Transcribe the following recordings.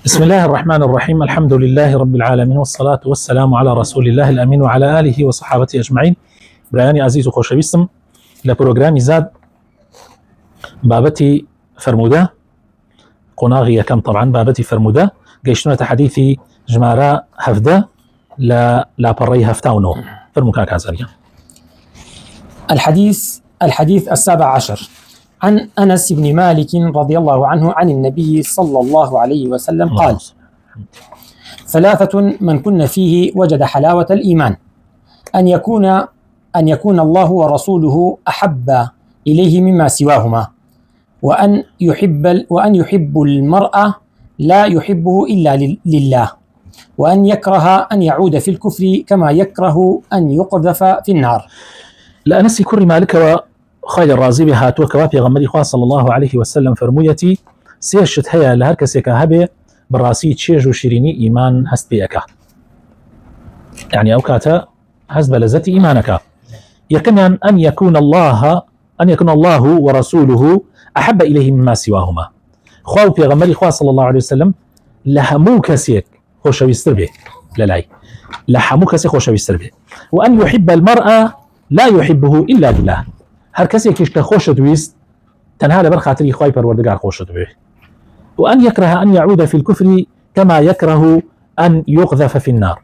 بسم الله الرحمن الرحيم. الحمد لله رب العالمين، والصلاة والسلام على رسول الله الأمين وعلى آله وصحابته أجمعين. برایانی عزیز و خۆشەویستم لە پرۆگرامی زاد بابەتی فرموودە قۆناغی یەکەم طبعا بابەتی فرموودە گەیشتونەتە حەدیثی ژمارە 17 لە لاپەڕەی 79. فرمو کاک ئازاریان. الحديث السابع عشر عن أنس بن مالك رضي الله عنه عن النبي صلى الله عليه وسلم قال: ثلاثة من كن فيه وجد حلاوة الإيمان أن يكون الله ورسوله أحب إليه مما سواهما، وأن يحب المرء لا يحبه إلا لله، وأن يكره أن يعود في الكفر كما يكره أن يقذف في النار. لأنس كري مالك خالد الرازي بها توكوا في غمري خواه صلى الله عليه وسلم فرمويتي سيشت هيا لهر كسيكا هبه براسي تشيج وشيريني إيمان هست بيكا، يعني أوكاتا هست بلزتي إيمانك. يقينا أن يكون الله ورسوله أحب إليه مما سواهما. خواه في غمري خواه صلى الله عليه وسلم لهمو كسيك خوشوي السربي للاي لهمو كسيك خوشوي السربي، وأن يحب المرأة لا يحبه إلا لله. هر کەسێکیش کە خۆشە دویست تەنها لەبەر خاتری خوای پەروەردگار خۆشە دوێ. وأن يكره أن يعود في الكفر كما يكره أن يقذف في النار.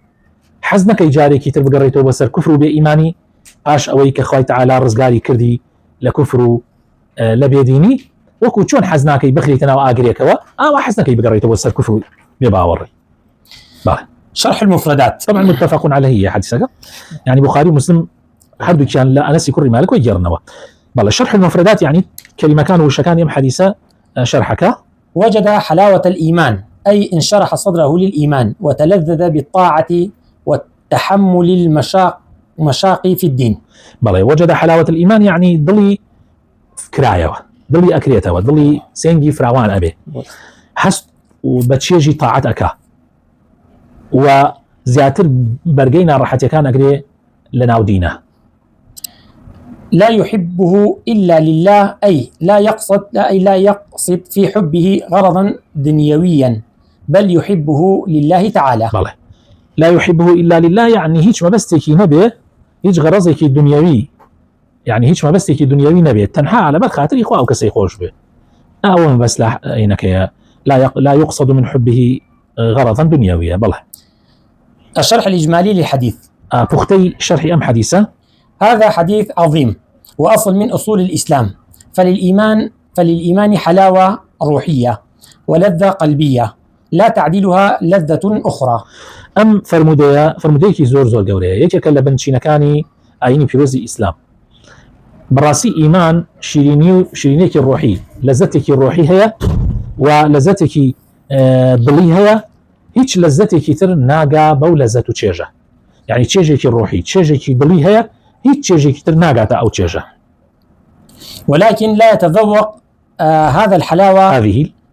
حەز نەکەی جارێکی تر بگەڕێتەوە بەسەر کوفر و بێ ئیمانی پاش ئەوەی کە خوای تەعالا ڕزگاری کردی لە کوفر و لە بێدینی، وەکو چۆن حەز ناکەی بخرێتە ناو ئاگرێکەوە ئاوا حەز نەکەی بگەڕێتەوە بەسەر کوفر و بێ باوەڕی. شرح المفردات طبعا متفق عليه حديثك، يعني بخاري ومسلم هردو كان لا أنس كري مالك ويجرنوا. بل شرح المفردات يعني كلمة كان وشكان يم حديثة شرحك. وجد حلاوة الإيمان أي انشرح صدره للإيمان وتلذذ بالطاعة والتحمل المشاق في الدين. بل وجد حلاوة الإيمان يعني ضلي كراية ضلي أكريته وضلي سينجي فراوان أبي حس وبتشيجي طاعتك وزياتر برجينا راحت كان أكري لنا ودينه. لا يحبه إلا لله أي لا يقصد في حبه غرضا دنيويا، بل يحبه لله تعالى. لا يحبه إلا لله يعني هيش ما بستكي نبي هيش غرضك الدنيوي، يعني هيش ما بستكي دنيوي نبي تنحى على بالخاطر إخوة أو كسي خوش به أول بس لا يقصد من حبه غرضا دنيويا. الشرح الإجمالي للحديث. بختي شرح أم حديثة. هذا حديث عظيم وأصل من أصول الإسلام، فللإيمان حلاوة روحية ولذة قلبية لا تعدلها لذة أخرى. أم فرموديكي زور قورية يكي كلا بنشينكاني آيني بيروزي إسلام براسي إيمان شيرينيكي الروحي لذتك الروحي هي ولذتك ضلي هي هيش لذتك تر ناقا بو لذة تشيجة، يعني تشيجيكي الروحي تشيجيكي ضلي هي هيك تشيجي كتر ناقاتا أو تشيجة، ولكن لا يتذوق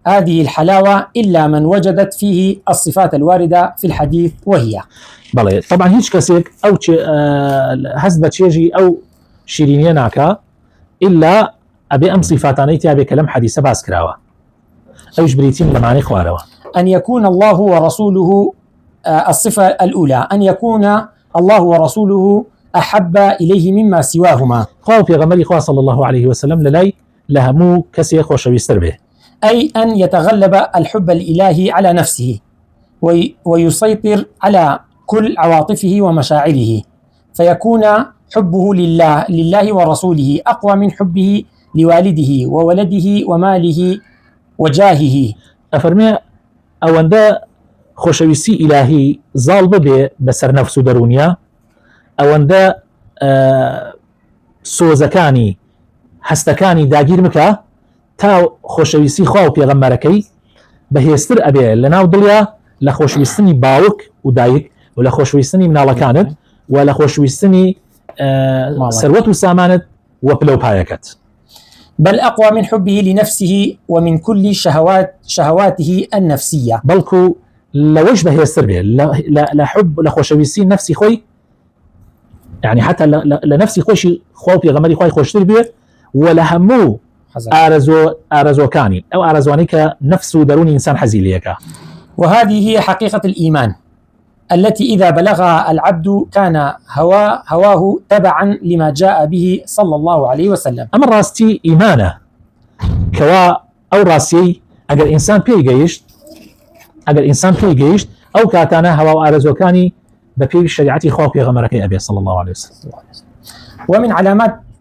هذه الحلاوة إلا من وجدت فيه الصفات الواردة في الحديث، وهي طبعا هيك كسيك أو حسب تشيجي أو شيرينيا ناكا إلا أبي أم صفاتانيتي أبي كلام حديثة باس كراوة أوش بريتين لمعني خواروا. أن يكون الله ورسوله الصفة الأولى أن يكون الله ورسوله أحب إليه مما سواهما. قال في غمري خواه صلى الله عليه وسلم للاي لهمو كسي خوشوي به، أي أن يتغلب الحب الإلهي على نفسه ويسيطر على كل عواطفه ومشاعره، فيكون حبه لله ورسوله أقوى من حبه لوالده وولده وماله وجاهه. أفرمي أوندا خوشويسي إلهي ظالب به بسر نفسه درونيا، ئەوەندە سۆزەکانی هەستەکانی داگیر بکە تا خۆشەویستی خوا و پێغەمبەرەکەی بەهێزتر ئەبێ لە ناو دڵیا لە خۆشویستنی باوک و دایک و لە خۆشویستنی مناڵەکانت و لە خۆشویستنی سەروەت و سامانت و پلەپایەکەت. بل أقوى من حبه لنفسه ومن كل شهواته النفسية. بەڵکو لەوەش بەهێزتر بێ لە حب لە خۆشەویستی نفسی خۆی، يعني حتى لنفسي خوشي خو بيغمري خوي خوشتر بيه ولا همو ارزو كاني او ارزواني كنفسه دروني انسان حزيليكا. وهذه هي حقيقة الإيمان التي إذا بلغها العبد كان هواه تبعا لما جاء به صلى الله عليه وسلم. أما راستي إيمانه كوا أو راسي أجر إنسان بيجيشت أو كاتانا هوا وأرزوكاني ببيج شريعتي خوف غمرك أبي صلى الله عليه وسلم. ومن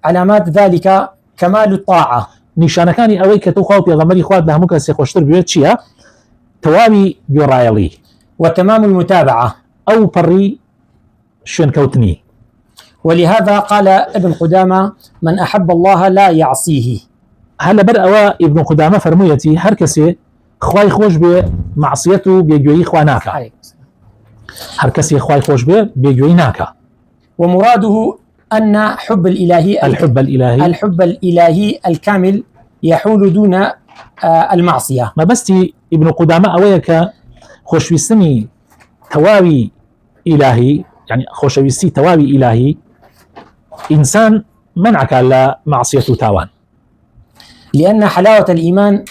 علامات ذلك كمال الطاعة. نشان كان أوي كتو خوف غمري خوات لها ممكن سيخوشتر بيوت شيا توابي بيرايلي وتمام المتابعة أو بري شن كوتني. ولهذا قال ابن قدامة: من أحب الله لا يعصيه. هلا بدأ ابن قدامة فرميتي هركسي خواي خوش بمعصيته بيجوي خواناكا. هركسي خواي خوش بيجوي ناكا. ومراده أن الحب الإلهي الكامل يحول دون المعصية. ما بستي ابن قدامة أويك خوشويستني تواوي إلهي، يعني خوشويستي تواوي إلهي إنسان منعك على معصية تاوان، لأن حلاوة الإيمان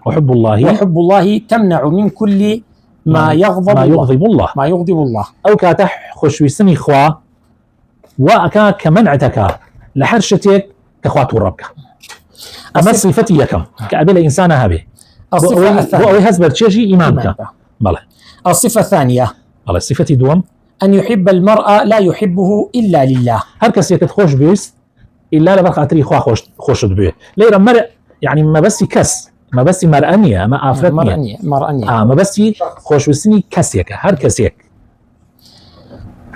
وحب الله تمنع من كل ما يغضب الله. أو كاتح خوشويستني خوا وأكا كمنعتك لحرشتك كخوات ربك. أما صفتي يكم كأبل إنسان هابي هو هزبر تشيجي إيمانك. الصفة الثانية الصفة دوم أن يحب المرء لا يحبه إلا لله. هركس يكتخوش بيس إلا لبر خاطري خوا خوش بيه ليرا مرء، يعني ما بس كس ما بس مرأنية ما آفرتنية ما بس خوش بسني كسيك هركسيك.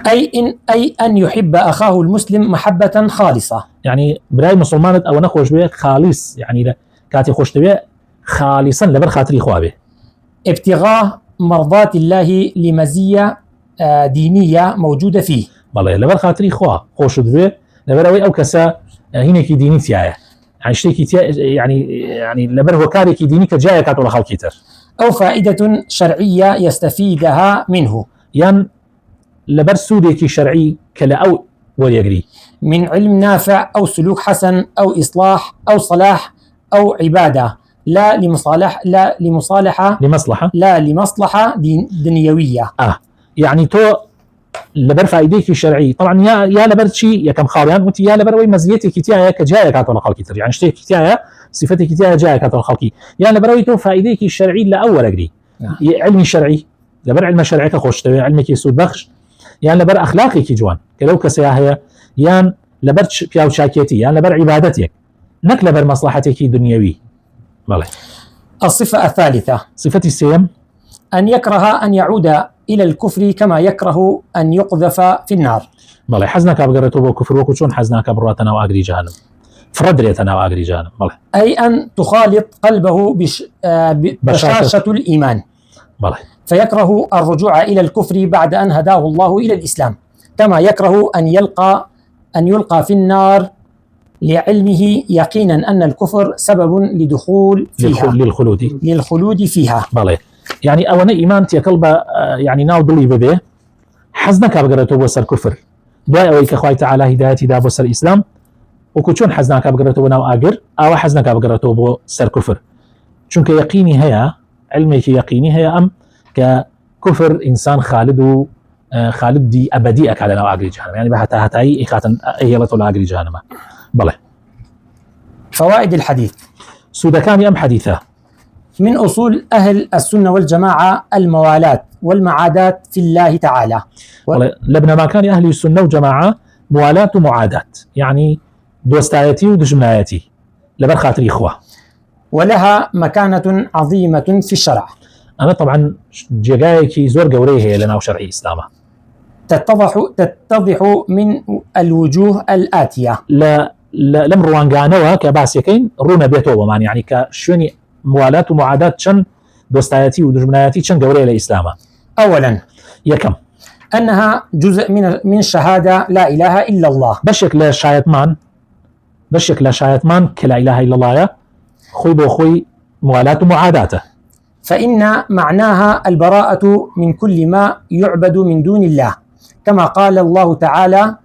أي أن يحب أخاه المسلم محبة خالصة، يعني براي مسلمان أو نخوش بيه خالص، يعني كاتي خوش تبيه خالصا لبر خاطري خوا به، ابتغاء مرضات الله لمزية دينية موجودة فيه. والله لبر خاطري خوا خوش بيه لبر أوي أو كسا هنا كي ديني تيايا، يعني شتي يعني لبر هو كاري كي ديني كجاية كاتو لخال كيتر، أو فائدة شرعية يستفيدها منه، يعني لبر سوديكي شرعي كلا أو وليجري من علم نافع أو سلوك حسن أو إصلاح أو صلاح أو عبادة لا لمصلحة دنيوية. يعني تو لبر فائديكي شرعي طبعا يا لبر شيء يا كم خاليان وانت يا لبر وي مزيتي كتيا كجايه كاتو خالكي تر، يعني شتي كتيا صفتي كتيا جايه كاتو خالكي يا لبر وي تو فائديكي الشرعي لا اول اجري علمي شرعي لبر علم شرعي كخوش تبع علمك يسود بخش، يعني لبر اخلاقي كي جوان كلو كسيا هي يعني لبر بياو شاكيتي يعني لبر عبادتك نك لبر مصلحتك دنيوي. الصفة الثالثة صفتي السيم أن يكره أن يعود إلى الكفر كما يكره أن يقذف في النار. حزنك أبقرته بكفر وكشون حزنك براتنا وأجري جهنم فردريتنا وأجري جهنم. أي أن تخالط قلبه بشاشة الإيمان فيكره الرجوع إلى الكفر بعد أن هداه الله إلى الإسلام، كما يكره أن يلقى في النار لعلمه يقينا أن الكفر سبب لدخول فيها للخلود فيها. يعني أولا إيمان تيكلب يعني ناو دلي ببه حزنك أبقرته بوسر كفر دواء أويك أخوي تعالى هدايتي دا بوسر الإسلام وكتشون حزنك أبقرته بناو آقر أو حزنك أبقرته بوسر كفر چونك يقيني هيا علمك يقيني هيا أم ككفر إنسان خالد دي أبدي أكاد ناو آقر جهنم، يعني بحتى هتاي إخاتا إيالة آقر جهنم. فوائد الحديث سودكاني أم حديثة من أصول أهل السنة والجماعة الموالاة والمعاداة في الله تعالى. لبنا ما كان أهل السنة والجماعة موالاة ومعاداة، يعني دوستايتي ودجمنايتي لبر خاطر إخوة، ولها مكانة عظيمة في الشرع. أنا طبعا جايكي زور قوريه لنا وشرعي إسلامه تتضح من الوجوه الآتية. لم روانقانوا كباسيكين رونا بيتوبة مان، يعني كشوني موالاة ومعاداة شن دوستايتي ودجمنايتي شن قوريه لإسلامه. أولا يكم أنها جزء من شهادة لا إله إلا الله. بشك لا شايتمان كلا إله إلا الله يا خوي بوخوي موالاة ومعاداته، فإن معناها البراءة من كل ما يعبد من دون الله، كما قال الله تعالى: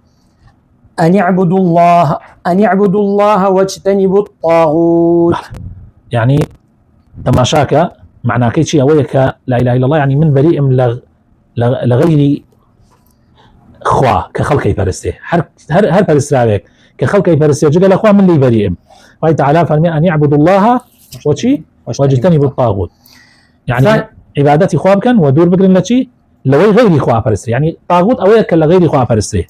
أن اعبدوا الله واجتنبوا الطاغوت. يعني تماشاك معناه كيتشي أويك لا إله إلا الله يعني من بريء من لغير خوا كخلقي فرسته هر فرستراويك كخلقي فرسته جل أخوا من لي بريء الله تعالى فرمي أن يعبد الله وشي واجتنبوا الطاغوت يعني عبادتي خواب كان ودور بقرن لشي لوي غير خوا فرسته يعني طاغوت أويك لغير خوا فرسته.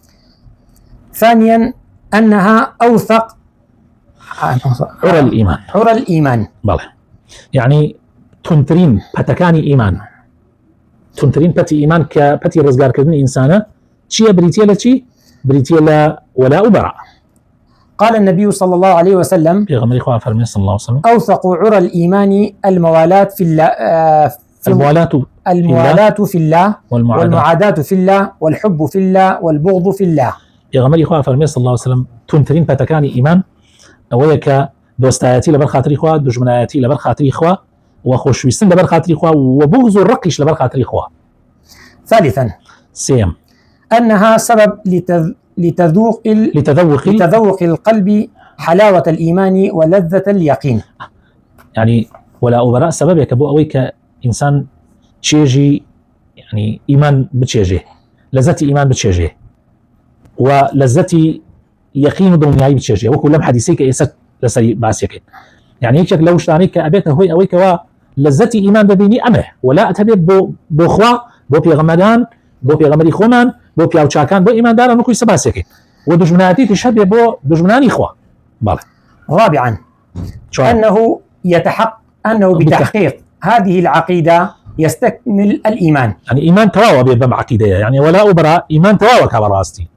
ثانيا أنها أوثق عرى الإيمان بله يعني تنترين بتكاني إيمان تنترين بتي إيمان كبتي رزقار كردن إنسانة شيء بريتيلا شيء بريتيلا ولا أبرع. قال النبي صلى الله عليه وسلم في غمر إخوة فرمي صلى الله عليه وسلم أوثق عرى الإيمان الموالاة في الله الموالاة في الله والمعاداة في الله والحب في الله والبغض في الله. في غمر إخوة فرمي صلى الله عليه وسلم تنترين بتكاني إيمان أويك دوستاياتي لبر خاطري إخوة دجمناياتي لبر خاطري إخوة وخوشويستن لبر خاطري إخوة وبغض الرقش لبر خاطري إخوة. ثالثا سيم أنها سبب لتذوق القلب حلاوة الإيمان ولذة اليقين. يعني ولا أبراء سبب يكبو أويك إنسان تشيجي يعني إيمان بتشيجي لذتي إيمان بتشيجي ولذتي يقين دنياي بتشيجي وكل حديثيك إيسك لسي باسيك يعني هيك لو شتانيك أبيت هوي أويك ولذتي إيمان بديني أمه ولا أتبع بخوا بو بيغمدان بو بيغمدي خومان بو بياو تشاكان بو إيمان دارا نكوي سباسيك ودجمناتي تشبه بو دجمناني إخوة. رابعا أنه بتحقيق هذه العقيدة يستكمل الإيمان يعني إيمان تواوى بيبقى عقيدة يعني ولا أبرا إيمان تواوى كبراستي.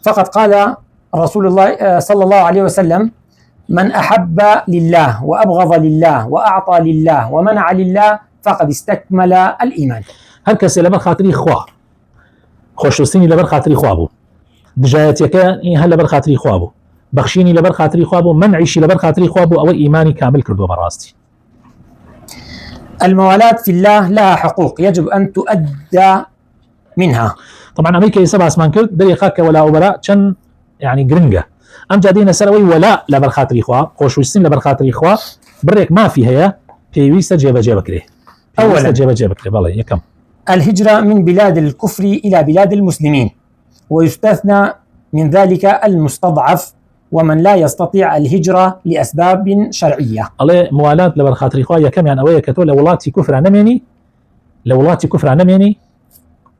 فقد قال رسول الله صلى الله عليه وسلم من أحب لله وأبغض لله وأعطى لله ومنع لله فقد استكمل الإيمان. هل كسي لبر خاطري إخوة خوشوستيني لبر خاطري إخوة بو دجايتك هل لبر خاطري إخوة بو بخشيني لبر خاطري إخوة بو منعيشي لبر خاطري إخوة بو أو إيماني كامل كردو براستي. الموالاة في الله لها حقوق يجب أن تؤدى منها. طبعا أمريكا يسبع اسمان كرد دري خاك ولا أبراء كان يعني جرينجا أم جادين سروي ولا لبر خاطري إخوة خوشوستين لبر خاطري إخوة بريك ما في هي في ويسا جيبا كريه أولا جيبا كريه بالله يكم الهجرة من بلاد الكفر إلى بلاد المسلمين ويستثنى من ذلك المستضعف ومن لا يستطيع الهجرة لأسباب شرعية. الله موالاة لبر خاطري إخوة يكم يعني أويا كتو لولاتي كفر نميني لولاتي كفر نميني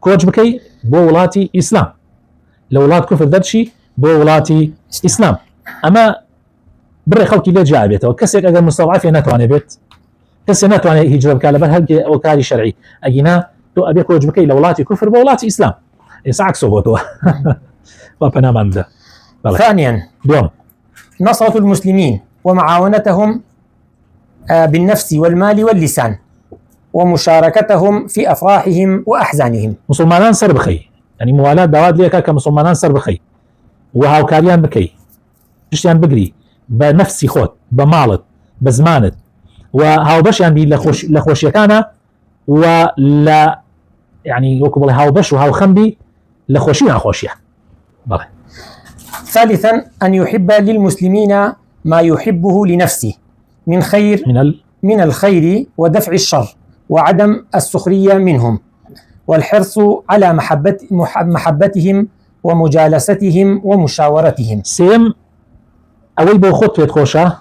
كوج بكي بو ولاتي إسلام لولات كفر ددشي بو ولاتي إسلام أما بري خلقي ليه جابيته وكسيك أجل مستضعف ناتواني بيت كسي ناتواني هجرة بكاله بل هل وكالي شرعي أجينا تو أبي كوج بكي لولاتي كفر بو ولاتي إسلام يسعك صوبوتو وابنا مانده. ثانيا نصرة المسلمين ومعاونتهم بالنفس والمال واللسان ومشاركتهم في أفراحهم وأحزانهم. مسلمان سر بخي يعني موالاة دواد ليك كمسلمان سر بخي وهاوكاريان بكي تشتيان بقري بنفسي خوت بمالت بزمانت وهاو بشيان بي لخوش يكانا ولا يعني يوكب هاو بش وهاو خنبي لخوشينا خوشيه. ثالثا أن يحب للمسلمين ما يحبه لنفسه من الخير ودفع الشر وعدم السخرية منهم والحرص على محبتهم ومجالستهم ومشاورتهم. سيم أوي بو خطوة خوشة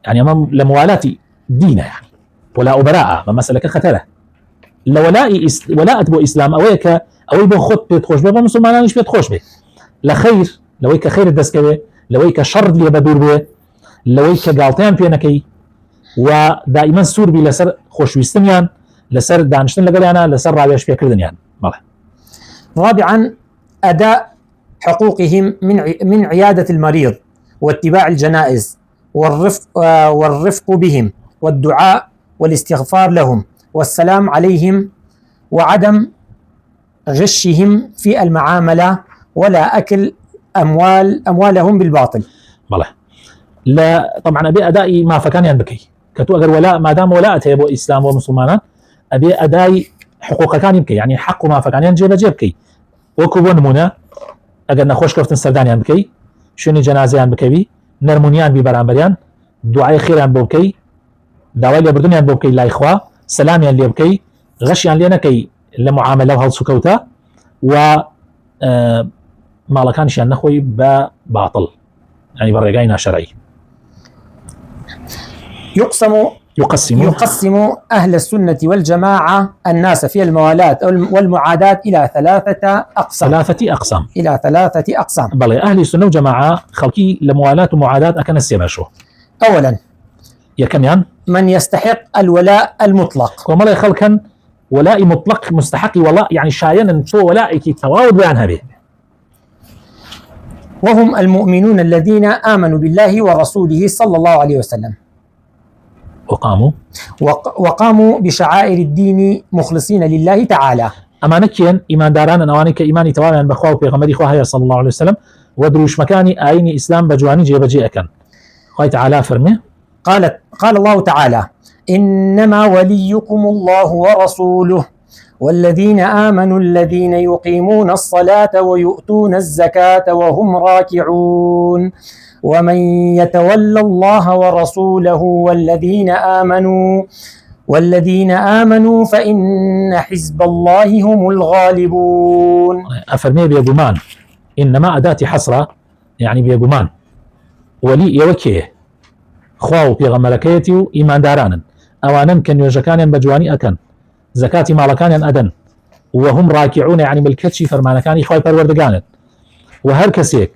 يعني أمام لموالاتي دينه يعني ولا أبراء ما مسألة كختلة ولا أتبو إسلام أويك أوي بو خطوة خوش بي مسلمان مش بيتخوش بي لخير لويك خير الدسكوي لويك شر اللي بدور به لويك قالتين بينكي ودائما سور بي لسر خوشويستنيان لسر دانشتن لقليانا لسر راويش فيها كردنيان. رابعا أداء حقوقهم من عيادة المريض واتباع الجنائز والرفق بهم والدعاء والاستغفار لهم والسلام عليهم وعدم غشهم في المعاملة ولا أكل أموالهم بالباطل. لا طبعا أبي أدائي ما فكان ينبكي كتو أجر ولا ما دام ولا أتيبو إسلام ومسلمان أبي أدائي حقوق كان يبكي يعني حق ما فكان ينجيب جيبكي وكوبون منا أجر نخوش كفتن سردان ينبكي شوني جنازة ينبكي بي نرمونيان ببرامبريان دعاء خير ينبكي دعوة لبردون ينبكي لا إخوة سلامیان لێ بکەی غەشیان لێ نەکەی لە معاملە و هەڵسوکەوتە و ماڵەکانیشیان نەخۆی بە باطل يعني بەڕێگای ناشەرعی. يقسم أهل السنة والجماعة الناس في الموالاة والمعاداة إلى ثلاثة أقسام. بلى أهل السنة والجماعة خلقي لموالاة ومعاداة أكن السيباشو. أولا يكميان من يستحق الولاء المطلق، وما خلقا ولاء مطلق مستحق ولاء يعني شاين تو ولائك تواود بعنها به، وهم المؤمنون الذين آمنوا بالله ورسوله صلى الله عليه وسلم وقاموا بشعائر الدين مخلصين لله تعالى. أمانكين إيمان داران أوانك إيماني تواما بخوا وبيغمري خواها صلى الله عليه وسلم ودروش مكاني آيني إسلام بجواني جيبجي أكن. خواه تعالى فرمي قال الله تعالى إنما وليكم الله ورسوله والذين آمنوا الذين يقيمون الصلاة ويؤتون الزكاة وهم راكعون ومن يتولى الله ورسوله والذين آمنوا فإن حزب الله هم الغالبون. أفرمي بيقومان إنما أداة حصرة يعني بيقومان ولي يوكيه خواو بيغمركيتي وإيمان دارانا أوانا كان يوجكان بجواني أكن زكاة مالكان أدن وهم راكعون يعني ملكتشي فرمانكاني خواي پروردگانن وهر كسيك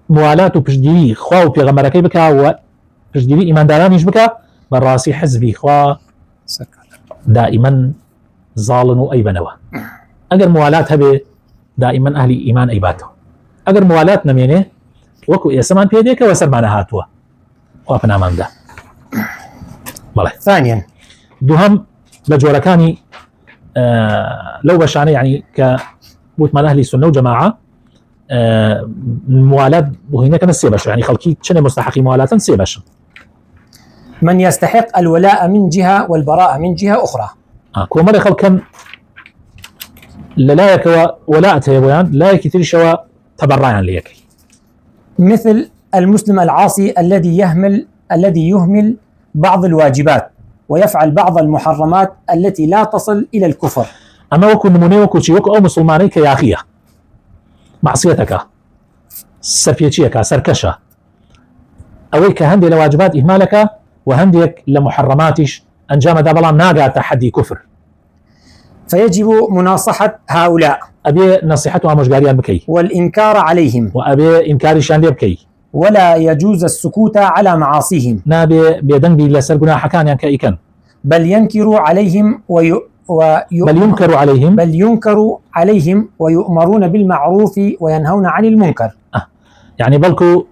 موالات وبجديري خواو بيغمركي بكا وبجديري إيمان دارانيش بكا بالراسي حزبي خوا دائما ظالن أي بنوا أجر موالات هبه دائما أهل إيمان أيباته أجر موالات نمينه وكو يسمان بيديك وسر معنا هاتوا وابنا من ده. ثانيا دوهم لجوركاني لو بشاني يعني كبوت مال أهل السنة وجماعة موالات وهنا كان السيبش يعني خلقي شنو مستحقي موالات سيبش. من يستحق الولاء من جهة والبراء من جهة أخرى. كومر خلقا لا يكوا ولاء تيبويان لا يكثير شوا تبرعان ليك مثل المسلم العاصي الذي يهمل بعض الواجبات ويفعل بعض المحرمات التي لا تصل إلى الكفر. أما وكو نموني وكو شي وكو أو مسلماني كياخية معصيتك سرفيتشيك سركشة أويك هندي لواجبات إهمالك وهنديك لمحرماتش أنجام دابلان ناقا تحدي كفر، فيجب مناصحة هؤلاء أبي نصيحتها مشغاريان بكي والإنكار عليهم وأبي إنكار شان بكي ولا يجوز السكوت على معاصيهم نابي بيدن بي لسر جناح كان ينكا بل ينكر عليهم بل ينكر عليهم ويؤمرون بالمعروف وينهون عن المنكر. يعني بلكو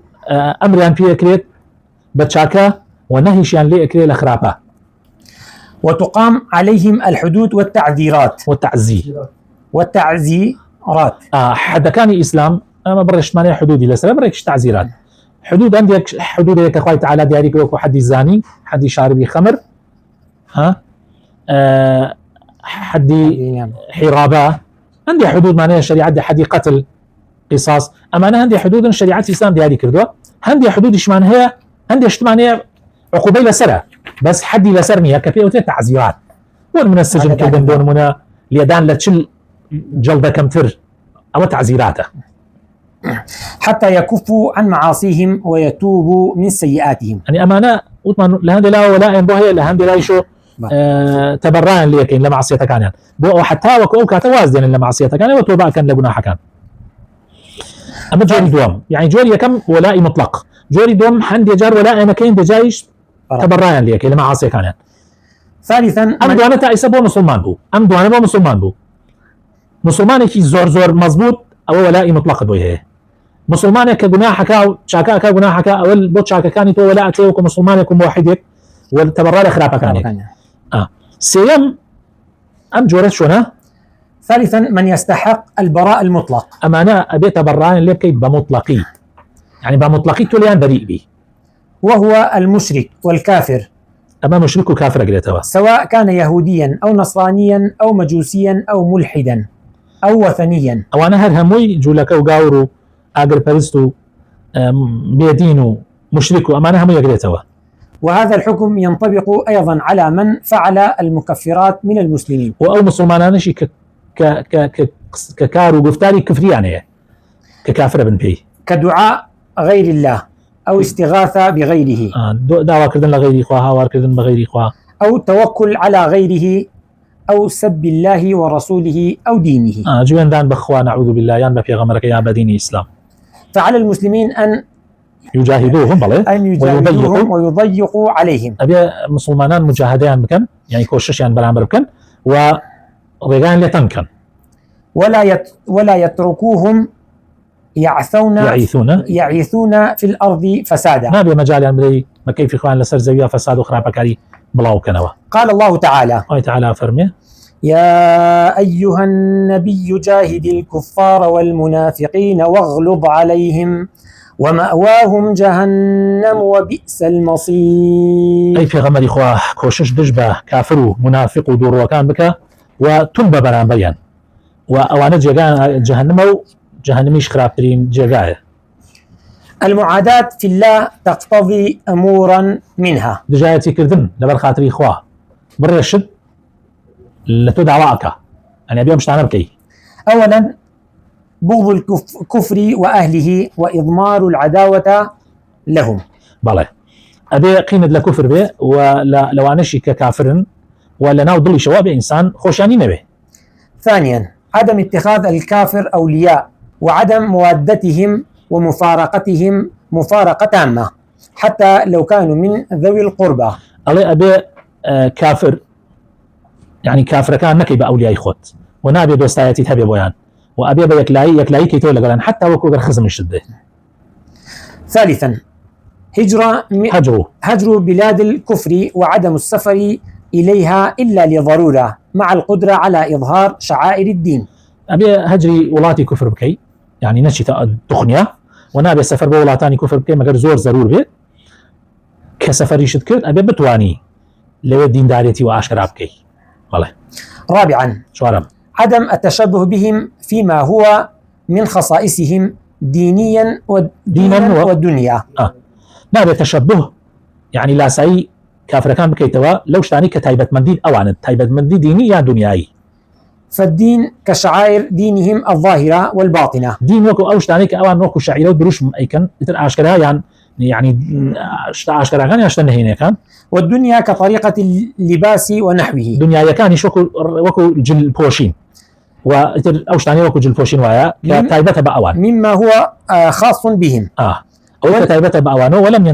أمريان في أكريت بتشاكا ونهيشان لي أكريت الأخرابة وتقام عليهم الحدود والتعزيرات. حد كان إسلام أما برش مانع حدودي لسه بريكش تعزيرات حدود عندك حدود لك أخوي تعالى دياريك لو حد زاني حد شاربي خمر حد حرابة عندي حدود معناها الشريعة عندي حد قتل قصاص أما أنا عندي حدود شريعة الإسلام دياري كردوا عندي حدود إيش معناها عندي إيش معناها عقوبة لسرة بس حدي لسرني كفيه تعزيرات ومن السجن كدن دون منا ليدان لتشل جلدة كمتر أو تعزيراته حتى يكفوا عن معاصيهم ويتوبوا من سيئاتهم. يعني أمانة أطمن لهند لا ولا ينبغي لهند لا يشو تبرعن ليكين لمعصيتك كان بو حتى وكو كاتوازدين لمعصيتك كان وتوبا كان لجناح كان. أما جوري دوم يعني جوري كم ولاء مطلق جوري دوم حند جار ولاء مكين دجايش تبرعن ليكين لمعصيتك كان. ثالثا أم دوانا تعيسى بو مسلمان بو أم دوانا بو مسلمان كي زور مضبوط أو ولاء مطلق بويه مسلمانك كجناحك أو شاكا كجناحك أو البوت شاكا كان تو ولاء تيوك مسلمانك موحدك والتبرر خرافة كانك. سيم أم جورت شونا. ثالثا من يستحق البراء المطلق. أما أنا أبي تبرعن لك بمطلقي يعني بمطلقي توليان بريء بي وهو المشرك والكافر. أما مشرك وكافر قلتها سواء كان يهوديا أو نصرانيا أو مجوسيا أو ملحدا أو وثنيا. أو أنا هر هموي جولك وقاورو أقل برستو بيدينو مشركو أما أنا هموي قلتها وهذا الحكم ينطبق أيضا على من فعل المكفرات من المسلمين. و ئەو مسلمانانشی کە کار و گفتاری کفریانەیە کە کافرە بن پێی، كدعاء غير الله أو استغاثة بغيره داواکردن لە غەیری خوا، هاوارکردن بە غەیری خوا، أو توكل على غيره أو سب الله ورسوله أو دينه. جوێندان بەخوا نەعوذ بالله یان بە پێغەمبەرەکە یان بە دینی ئیسلام. فعلى المسلمين أن يجاهدوهم بەڵێ يجاهدوهم ويضيقوا عليهم. ئەبێ مسلمانان مجاهدەیان بکەن، یعنی کۆششیان بەرامبەر بکەن و ڕێگان لێ تەنگ بکەن. ولا يتركوهم يعيثون في الأرض فسادا. نابێ مەجالیان بدەی بە کەیفی خوان لەسەر زەویە فەساد و خراپەکاری بڵاو بکەنەوە. قال الله تعالى: الله تعالى فەرمێ: يا أيها النبي جاهد الكفار والمنافقين واغلظ عليهم ومأواهم جهنم وبئس المصير. أي پێغەمبەری خوا کۆشش دژ بە کافر و منافق و دووڕوەکان بکە و تون بە بەرامبەریان و ئەوانە جێگان جەهەنەمە و جەهەنەمیش خراپترین جێگایە. المعاداة في الله تقتضي أمورا منها. دژایەتیکردن لەبەر خاتری خوا بڕێشت لە تۆ داواکە، ئەنێ بێ شتانە بکەی. أولا بغض الكفر وأهله وإضمار العداوة لهم. بەڵێ ئەبێ قینت لە کوفر بێ و لەوانشی کە کافرن و لە ناو دڵیشەوە بێ ئینسان خۆشیانی نەبێ. ثانيا عدم اتخاذ الكافر أولياء وعدم موادتهم ومفارقتهم مفارقة تامة حتى لو كانوا من ذوي القربى. ئەڵێ ئەبێ کافر يعني کافرەکان نەکەی بە ئەولیای خۆت و نابێ دۆستایەتیت هەبێ بۆیان و ئەبێ بە یەکلایی کەیتەوە لەگەڵیان حتا وەکو گەر خزمشت بێ. ثالثا هجر بلاد الكفر وعدم السفر إليها إلا لضرورة مع القدرة على إظهار شعائر الدين. أبي هجري ولاتي كفر بكي، يعني نشي تخنيا ونابي سفر بولاتاني كفر بكي مگر زور ضرور بي كسفري شد كرد أبي بتواني لو الدين داريتي وعشرة بكي. والله. رابعا شوارم عدم التشبه بهم فيما هو من خصائصهم دينيا والدنيا. نابي تشبه يعني لا سعي كافر كان بكيتوا لو شتاني كتايبت منديد أوان تايبت منديد ديني يا دنياي. فالدين كشعائر دينهم الظاهرة والباطنة. دين وكو أو شتاني كأوان وكو شعيرة بروش أيكن يتر أشكرها يعني أشكرها كان يشتن هنا كان. والدنيا كطريقة اللباس ونحوه. دنيا كان يشوكو وكو جل بوشين ويتر أو شتاني وكو جل بوشين ويا كتايبتها بأوان. مما هو خاص بهم. أو كتايبتها بأوانه ولم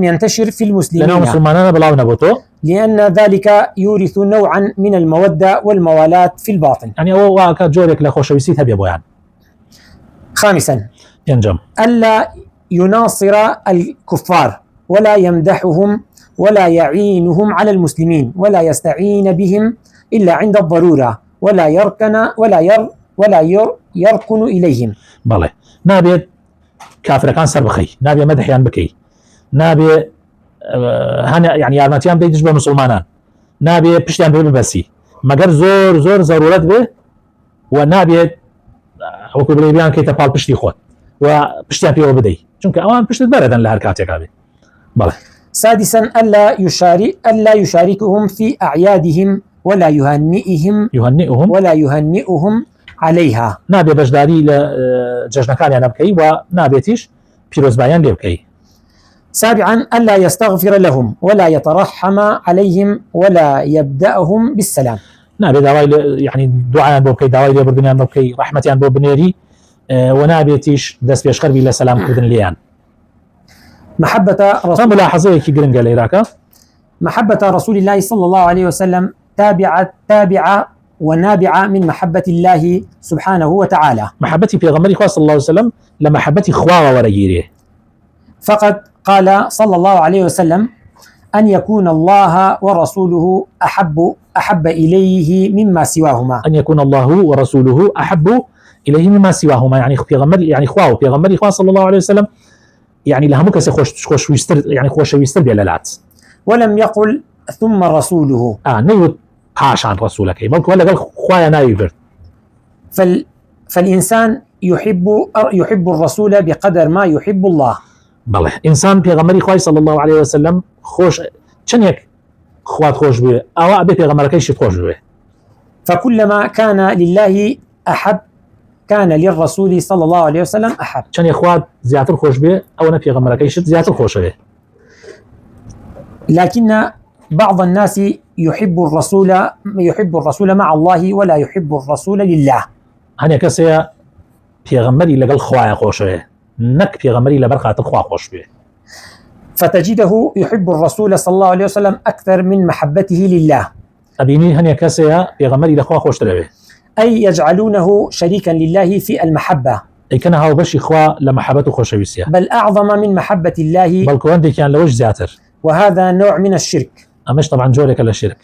ينتشر في المسلمين. لأنه مسلمانان بلاو نبوتو. لأن ذلك يورث نوعا من المودة والموالاة في الباطن. يعني هو كجورك لخوشويسيت هبي بويان. خامسا ينجم ألا يناصر الكفار ولا يمدحهم ولا يعينهم على المسلمين ولا يستعين بهم إلا عند الضرورة ولا يركن إليهم. بله نابي كافر كان سر بخي نابي مدحيان بكي نابي هنا يعني يارمتيان بيدج بمسلمانان نابي بشتيان ببسي مگر زور ضرورت به ونابي وكو بريبيان كي تبال بشتي خود وبشتيان بيو بدي چونك اوان بشت بردن لهركاتك هذه. بله. سادسا ألا يشاركهم في أعيادهم ولا يهنئهم عليها. نابي بجداري لججنكان يعني بكي ونابيتيش بيروزبايان ليبكي. سابعا ألا يستغفر لهم ولا يترحم عليهم ولا يبدأهم بالسلام. نابي داوای يعني دعاء بو بكي داوای لبردنيان بو بكي رحمتيان بو بنيري ونابيتيش دست بيشخر بي سلام كردن ليان. محبة ملاحظة كي جرنج العراق. محبة رسول الله صلى الله عليه وسلم تابعة ونابعة من محبة الله سبحانه وتعالى. محبتي في غمري خاص صلى الله عليه وسلم لمحبتي خواوة ورجيره. فقد قال صلى الله عليه وسلم أن يكون الله ورسوله أحب إليه مما سواهما. أن يكون الله ورسوله أحب إليه مما سواهما يعني في غمري يعني خواو في غمري خاص صلى الله عليه وسلم يعني لها مكسي خوش ويستر يعني خوش ويستر بيلالات. ولم يقل ثم رسوله. نيو قاش عن رسولك بلك ولا قال خوايا نايفر. فالإنسان يحب الرسول بقدر ما يحب الله. بله إنسان بيغمري خواي صلى الله عليه وسلم خوش چنيك خوات خوش بي أو أبي بيغمركيش خوش بي. فكلما كان لله أحب كان للرسول صلى الله عليه وسلم أحب. چنيك خوات زياتر خوش بي أو أنا بيغمركيش زياتر خوش بي. لكن بعض الناس يحب الرسول مع الله ولا يحب الرسول لله. هنيا كسيا بيغمري لقل خوايا خوش بي نك بيغمري لبرخات الخوا خوش بي. فتجده يحب الرسول صلى الله عليه وسلم أكثر من محبته لله. أبيني هنيا كسيا بيغمري لخوا خوش تربي. أي يجعلونه شريكا لله في المحبة. أي كان هاو بشي خوا لمحبته خوش بيسيا. بل أعظم من محبة الله. بل كواندي كان لوش زياتر. وهذا نوع من الشرك. أمش طبعا جولك للشرك.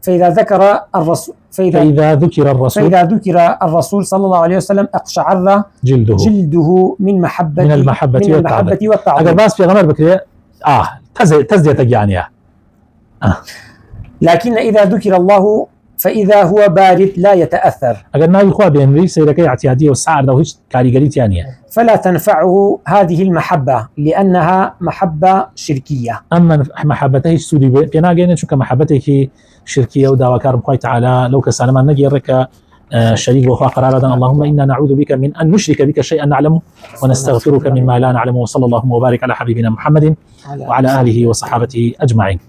فإذا ذكر الرسول فإذا ذكر الرسول صلى الله عليه وسلم أقشعر جلده من المحبة والتعظيم. أقل باس في غمر بكري تزديتك يعني. لكن إذا ذكر الله فإذا هو بارد لا يتأثر. أقل ناوي خوا بينري سيركي اعتيادية والسعر ده وهيش كاريجريت يعني. فلا تنفعه هذه المحبة لأنها محبة شركية. أما محبته سودي بينا جينا شو كمحبته شركية ودعوة كارم خوي تعالى لو كسالما نجي رك شريك وخوا قرارا اللهم إنا نعوذ بك من أن نشرك بك شيئا نعلمه ونستغفرك مما لا نعلمه. وصلى الله وبارك على حبيبنا محمد وعلى آله وصحابته أجمعين.